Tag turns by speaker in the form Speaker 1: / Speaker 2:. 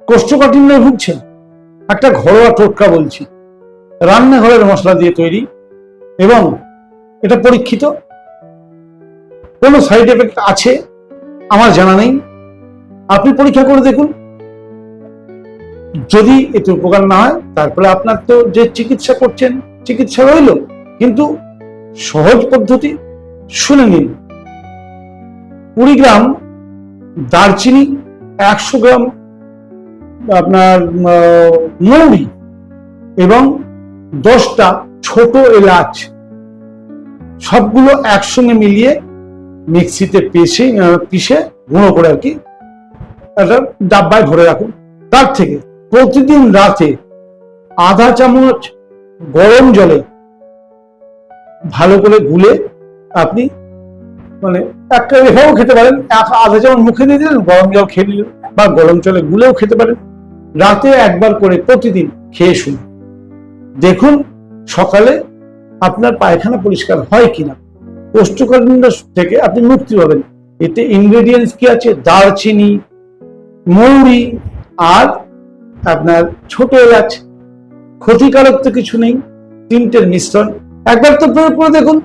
Speaker 1: কোষ্ঠকাঠিন্যে ভুগছেন, একটা ঘরোয়া টোটকা বলছি, রান্নাঘরের মশলা দিয়ে তৈরি এবং এটা পরীক্ষিত। কোনো সাইড এফেক্ট আছে আমার জানা নেই, আপনি পরীক্ষা করে দেখুন। যদি এতে উপকার না হয় তারপরে আপনার তো যে চিকিৎসা করছেন চিকিৎসা রইল, কিন্তু সহজ পদ্ধতি শুনে নিন। 20 গ্রাম দারচিনি, 100 গ্রাম আপনার মৌরি এবং 10টা ছোট এলাচ, সবগুলো একসঙ্গে মিলিয়ে মিক্সিতে পিষে গুঁড়ো করে আর কি একটা ডাব্বায় ভরে রাখুন। তার থেকে প্রতিদিন রাতে আধা চামচ গরম জলে ভালো করে গুলে আপনি মানে একটা রেখাও খেতে পারেন, আধা চামচ মুখে দিয়ে দিলেন, গরম জল খেয়ে নিলেন বা গরম জলে গুলেও খেতে পারেন। রাতে একবার করে প্রতিদিন খেয়ে শুনুন, দেখুন সকালে আপনার পায়খানা পরিষ্কার হয় কিনা। কোষ্ঠকাঠিন্য থেকে আপনি মুক্তি পাবেন। এতে ইনগ্রেডিয়েন্টস কি আছে? দারচিনি, মৌরি আর আপনার ছোট এলাচ, ক্ষতিকারক তো কিছু নেই, তিনটের মিশ্রণ। একবার তো প্রয়োগ করে দেখুন।